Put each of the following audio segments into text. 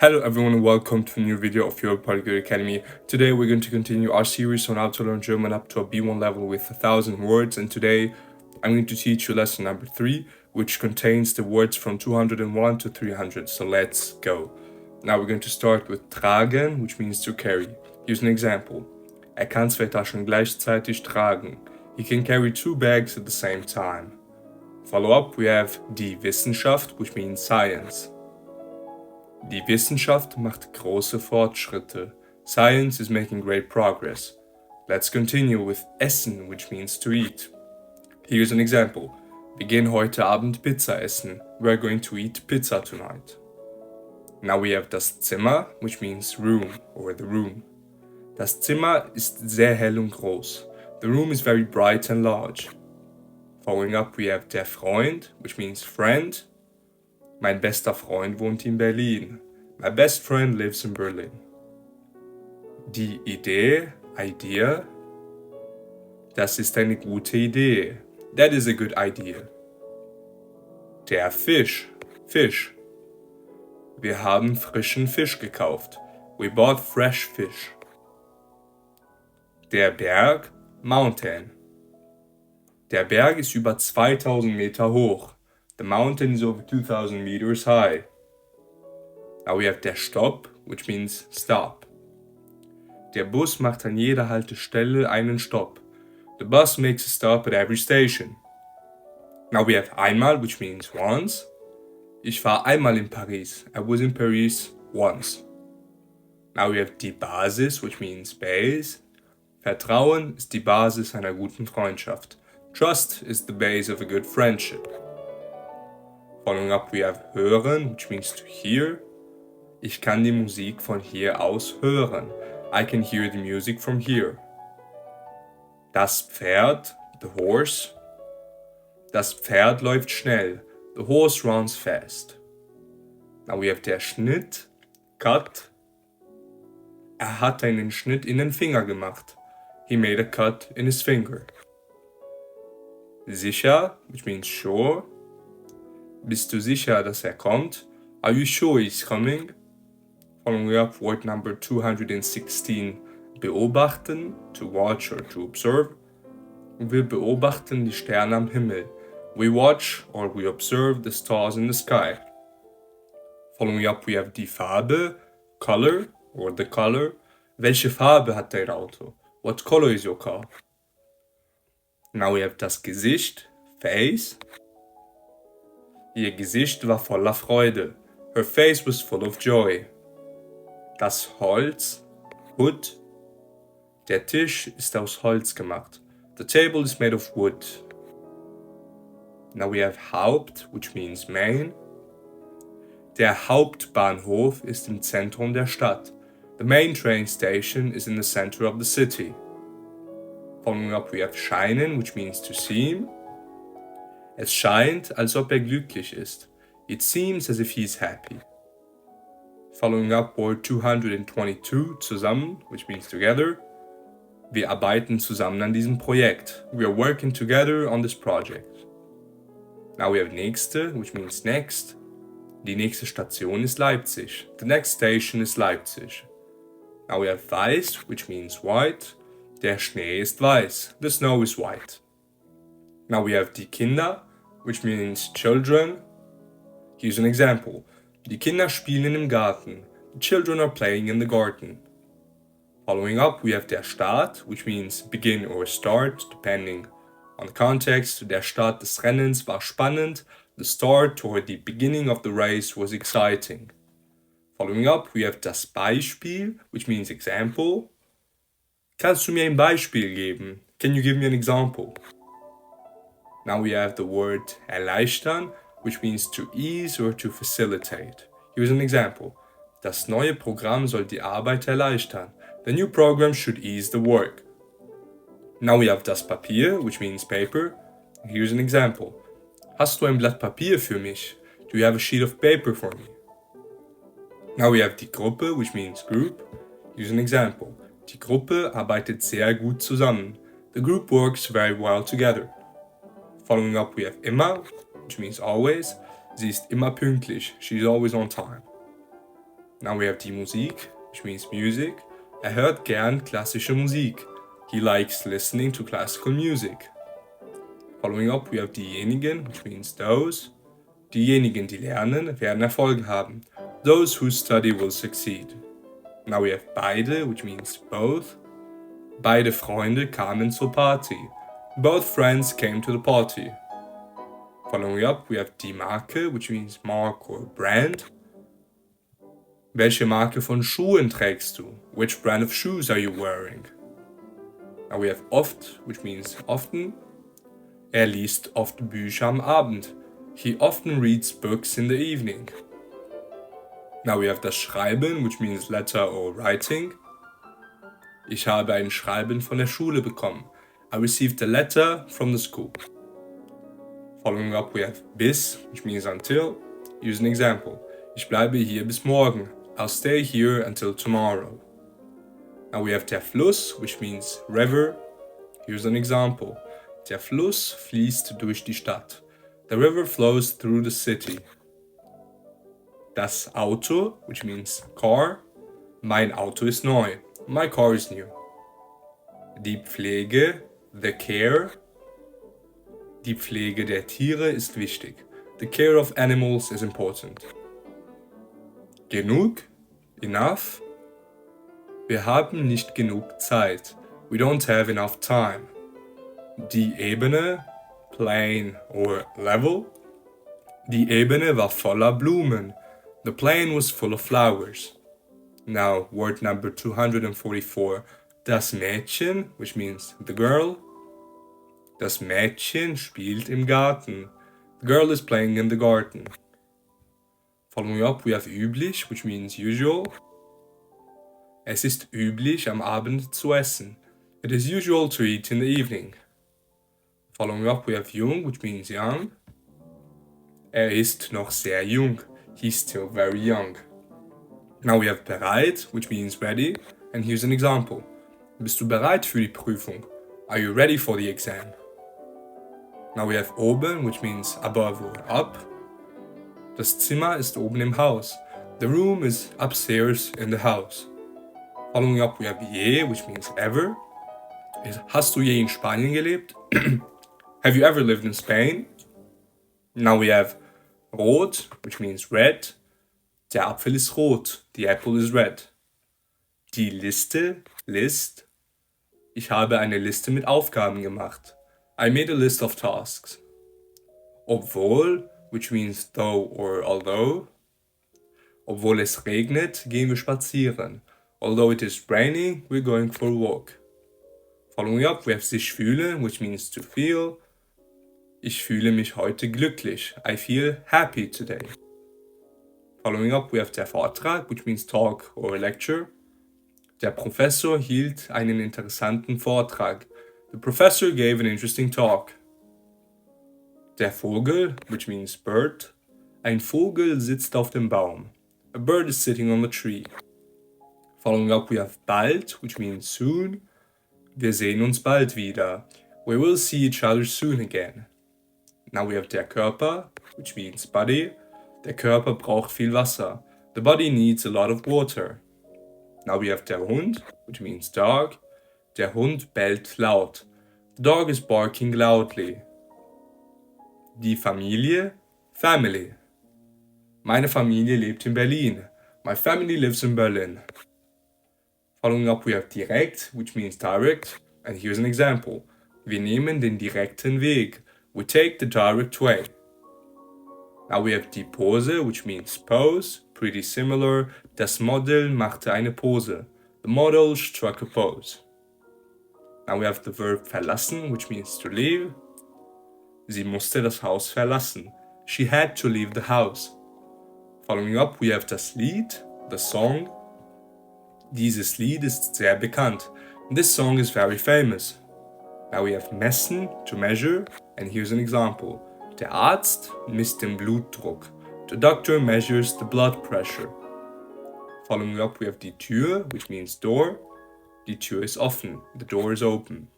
Hello everyone and welcome to a new video of your Polyglot Academy. Today we're going to continue our series on how to learn German up to a B1 level with 1,000 words, and today I'm going to teach you lesson number 3, which contains the words from 201 to 300. So let's go. Now we're going to start with tragen, which means to carry. Here's an example. Er kann 2 Taschen gleichzeitig tragen. He can carry 2 bags at the same time. Follow up, we have die Wissenschaft, which means science. Die Wissenschaft macht große Fortschritte. Science is making great progress. Let's continue with essen, which means to eat. Here's an example. Wir gehen heute Abend Pizza essen. We're going to eat pizza tonight. Now we have das Zimmer, which means room or the room. Das Zimmer ist sehr hell und groß. The room is very bright and large. Following up, we have der Freund, which means friend. Mein bester Freund wohnt in Berlin. My best friend lives in Berlin. Die Idee, idea. Das ist eine gute Idee. That is a good idea. Der Fisch, fish. Wir haben frischen Fisch gekauft. We bought fresh fish. Der Berg, mountain. Der Berg ist über 2000 Meter hoch. The mountain is over 2,000 meters high. Now we have der Stopp, which means stop. Der Bus macht an jeder Haltestelle einen Stopp. The bus makes a stop at every station. Now we have einmal, which means once. Ich war einmal in Paris. I was in Paris once. Now we have die Basis, which means base. Vertrauen ist die Basis einer guten Freundschaft. Trust is the base of a good friendship. Following up, we have hören, which means to hear. Ich kann die Musik von hier aus hören. I can hear the music from here. Das Pferd, the horse. Das Pferd läuft schnell. The horse runs fast. Now we have der Schnitt, cut. Er hat einen Schnitt in den Finger gemacht. He made a cut in his finger. Sicher, which means sure. Bist du sicher, dass er kommt? Are you sure he's coming? Following up, word number 216. Beobachten, to watch or to observe. Wir beobachten die Sterne am Himmel. We watch or we observe the stars in the sky. Following up, we have die Farbe, color or the color. Welche Farbe hat dein Auto? What color is your car? Now we have das Gesicht, face. Ihr Gesicht war voller Freude. Her face was full of joy. Das Holz, wood. Der Tisch ist aus Holz gemacht. The table is made of wood. Now we have Haupt, which means main. Der Hauptbahnhof ist im Zentrum der Stadt. The main train station is in the center of the city. Following up, we have scheinen, which means to seem. Es scheint, als ob glücklich ist. It seems as if he's happy. Following up, word 222, zusammen, which means together. Wir arbeiten zusammen an diesem Projekt. We are working together on this project. Now we have nächste, which means next. Die nächste Station ist Leipzig. The next station is Leipzig. Now we have weiß, which means white. Der Schnee ist weiß. The snow is white. Now we have die Kinder, which means children. Here's an example. Die Kinder spielen im Garten. The children are playing in the garden. Following up, we have der Start, which means begin or start, depending on the context. Der Start des Rennens war spannend. The start or the beginning of the race was exciting. Following up, we have das Beispiel, which means example. Kannst du mir ein Beispiel geben? Can you give me an example? Now we have the word erleichtern, which means to ease or to facilitate. Here's an example. Das neue Programm soll die Arbeit erleichtern. The new program should ease the work. Now we have das Papier, which means paper. Here's an example. Hast du ein Blatt Papier für mich? Do you have a sheet of paper for me? Now we have die Gruppe, which means group. Here's an example. Die Gruppe arbeitet sehr gut zusammen. The group works very well together. Following up, we have immer, which means always. Sie ist immer pünktlich. She's always on time. Now we have die Musik, which means music. Hört gern klassische Musik. He likes listening to classical music. Following up, we have diejenigen, which means those. Diejenigen, die lernen, werden Erfolg haben. Those who study will succeed. Now we have beide, which means both. Beide Freunde kamen zur Party. Both friends came to the party. Following up, we have die Marke, which means mark or brand. Welche Marke von Schuhen trägst du? Which brand of shoes are you wearing? Now we have oft, which means often. Liest oft Bücher am Abend. He often reads books in the evening. Now we have das Schreiben, which means letter or writing. Ich habe ein Schreiben von der Schule bekommen. I received a letter from the school. Following up, we have bis, which means until. Use an example. Ich bleibe hier bis morgen. I'll stay here until tomorrow. Now we have der Fluss, which means river. Here's an example. Der Fluss fließt durch die Stadt. The river flows through the city. Das Auto, which means car. Mein Auto ist neu. My car is new. Die Pflege, the care. Die Pflege der Tiere ist wichtig. The care of animals is important. Genug, enough. Wir haben nicht genug Zeit. We don't have enough time. Die Ebene, plain or level. Die Ebene war voller Blumen. The plain was full of flowers. Now, word number 244. Das Mädchen, which means the girl. Das Mädchen spielt im Garten. The girl is playing in the garden. Following up, we have üblich, which means usual. Es ist üblich, am Abend zu essen. It is usual to eat in the evening. Following up, we have jung, which means young. Ist noch sehr jung. He's still very young. Now we have bereit, which means ready. And here's an example. Bist du bereit für die Prüfung? Are you ready for the exam? Now we have oben, which means above or up. Das Zimmer ist oben im Haus. The room is upstairs in the house. Following up, we have je, which means ever. Hast du je in Spanien gelebt? Have you ever lived in Spain? Now we have rot, which means red. Der Apfel ist rot. The apple is red. Die Liste, list. Ich habe eine Liste mit Aufgaben gemacht. I made a list of tasks. Obwohl, which means though or although. Obwohl es regnet, gehen wir spazieren. Although it is raining, we're going for a walk. Following up, we have sich fühlen, which means to feel. Ich fühle mich heute glücklich. I feel happy today. Following up, we have der Vortrag, which means talk or lecture. Der Professor hielt einen interessanten Vortrag. The professor gave an interesting talk. Der Vogel, which means bird. Ein Vogel sitzt auf dem Baum. A bird is sitting on the tree. Following up, we have bald, which means soon. Wir sehen uns bald wieder. We will see each other soon again. Now we have der Körper, which means body. Der Körper braucht viel Wasser. The body needs a lot of water. Now we have der Hund, which means dog. Der Hund bellt laut. The dog is barking loudly. Die Familie, family. Meine Familie lebt in Berlin. My family lives in Berlin. Following up, we have direkt, which means direct. And here's an example. Wir nehmen den direkten Weg. We take the direct way. Now we have die Pose, which means pose. Pretty similar. Das Model machte eine Pose. The model struck a pose. Now we have the verb verlassen, which means to leave. Sie musste das Haus verlassen. She had to leave the house. Following up, we have das Lied, the song. Dieses Lied ist sehr bekannt. This song is very famous. Now we have messen, to measure, and here's an example. Der Arzt misst den Blutdruck. The doctor measures the blood pressure. Following up, we have die Tür, which means door. Die Tür ist offen. The door is open.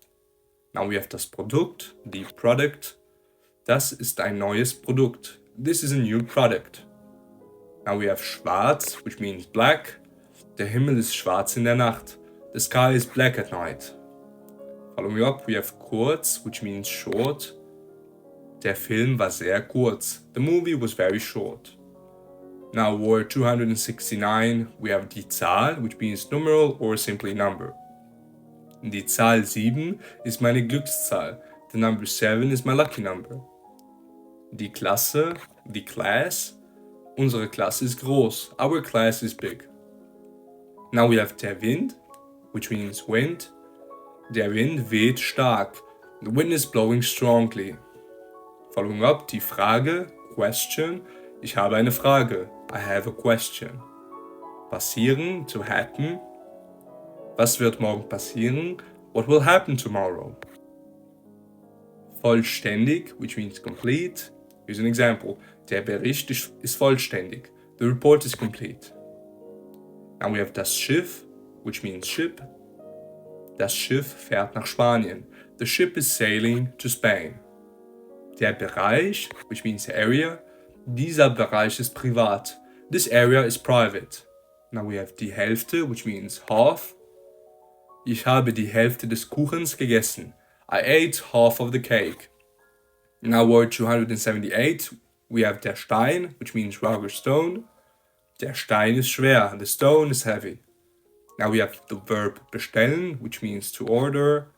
Now we have das Produkt, the product. Das ist ein neues Produkt. This is a new product. Now we have schwarz, which means black. Der Himmel ist schwarz in der Nacht. The sky is black at night. Following up, we have kurz, which means short. Der Film war sehr kurz. The movie was very short. Now word 269, we have die Zahl, which means numeral or simply number. Die Zahl 7 ist meine Glückszahl. The number 7 is my lucky number. Die Klasse, die class. Unsere Klasse ist groß. Our class is big. Now we have der Wind, which means wind. Der Wind weht stark. The wind is blowing strongly. Following up, die Frage, question. Ich habe eine Frage. I have a question. Passieren, to happen. Was wird morgen passieren? What will happen tomorrow? Vollständig, which means complete. Here's an example. Der Bericht ist vollständig. The report is complete. Now we have das Schiff, which means ship. Das Schiff fährt nach Spanien. The ship is sailing to Spain. Der Bereich, which means area. Dieser Bereich ist privat. This area is private. Now we have die Hälfte, which means half. Ich habe die Hälfte des Kuchens gegessen. I ate half of the cake. Now word 278, we have der Stein, which means rock or stone. Der Stein ist schwer. The stone is heavy. Now we have the verb bestellen, which means to order.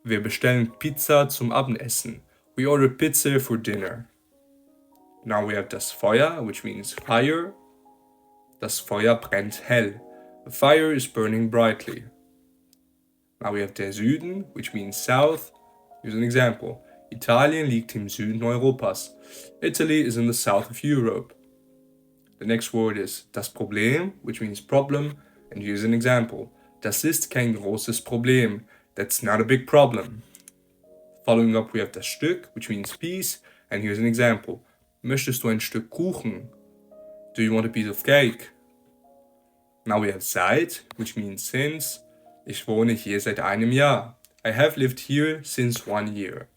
Wir bestellen Pizza zum Abendessen. We order pizza for dinner. Now we have das Feuer, which means fire. Das Feuer brennt hell. The fire is burning brightly. Now we have der Süden, which means south. Here's an example. Italien liegt im Süden Europas. Italy is in the south of Europe. The next word is das Problem, which means problem. And here's an example. Das ist kein großes Problem. That's not a big problem. Following up, we have das Stück, which means piece. And here's an example. Möchtest du ein Stück Kuchen? Do you want a piece of cake? Now we have seit, which means since. Ich wohne hier seit einem Jahr. I have lived here since 1 year.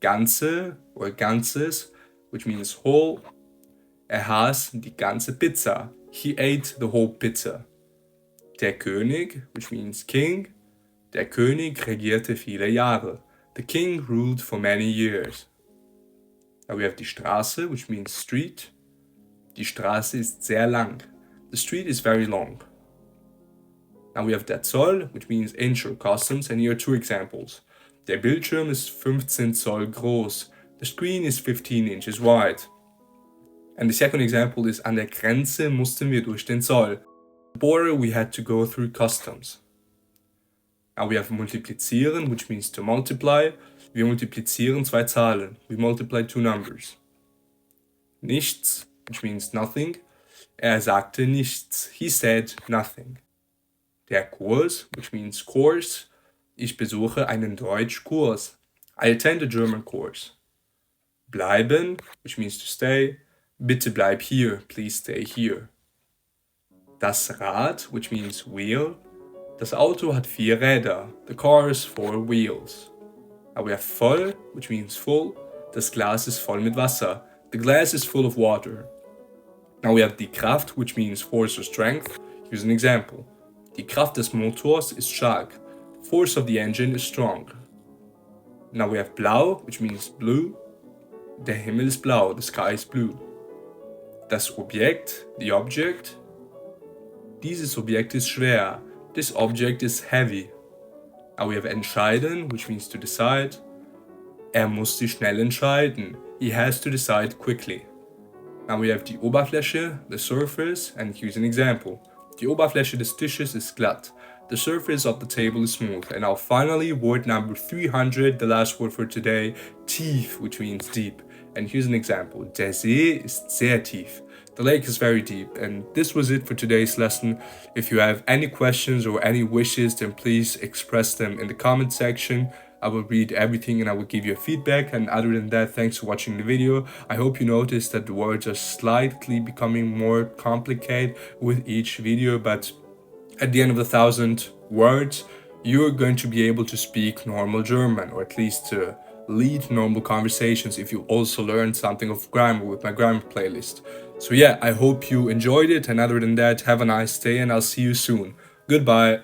Ganze or ganzes, which means whole. Aß die ganze Pizza. He ate the whole pizza. Der König, which means king. Der König regierte viele Jahre. The king ruled for many years. Now we have die Straße, which means street. Die Straße ist sehr lang. The street is very long. Now we have der Zoll, which means inch or customs, and here are 2 examples. Der Bildschirm ist 15 Zoll groß. The screen is 15 inches wide. And the second example is an der Grenze mussten wir durch den Zoll. The border we had to go through customs. Now we have multiplizieren, which means to multiply. Wir multiplizieren 2 Zahlen. We multiply 2 numbers. Nichts, which means nothing. Sagte nichts. He said nothing. Der Kurs, which means course. Ich besuche einen Deutschkurs. I attend a German course. Bleiben, which means to stay. Bitte bleib hier. Please stay here. Das Rad, which means wheel. Das Auto hat 4 Räder. The car has 4 wheels. Now we have voll, which means full. Das Glas ist voll mit Wasser. The glass is full of water. Now we have die Kraft, which means force or strength. Here's an example. Die Kraft des Motors ist stark. The force of the engine is strong. Now we have blau, which means blue. Der Himmel ist blau. The sky is blue. Das Objekt, the object. Dieses Objekt ist schwer. This object is heavy. Now we have entscheiden, which means to decide. Muss sich schnell entscheiden. He has to decide quickly. Now we have die Oberfläche, the surface, and here's an example. Die Oberfläche des Tisches ist glatt. The surface of the table is smooth. And now finally, word number 300, the last word for today, tief, which means deep. And here's an example. Der See ist sehr tief. The lake is very deep. And this was it for today's lesson. If you have any questions or any wishes, then please express them in the comment section. I will read everything and I will give you feedback. And other than that, thanks for watching the video. I hope you noticed that the words are slightly becoming more complicated with each video, but at the end of the 1,000 words, you're going to be able to speak normal German, or at least to lead normal conversations if you also learn something of grammar with my grammar playlist. So yeah, I hope you enjoyed it, and other than that, have a nice day and I'll see you soon. Goodbye.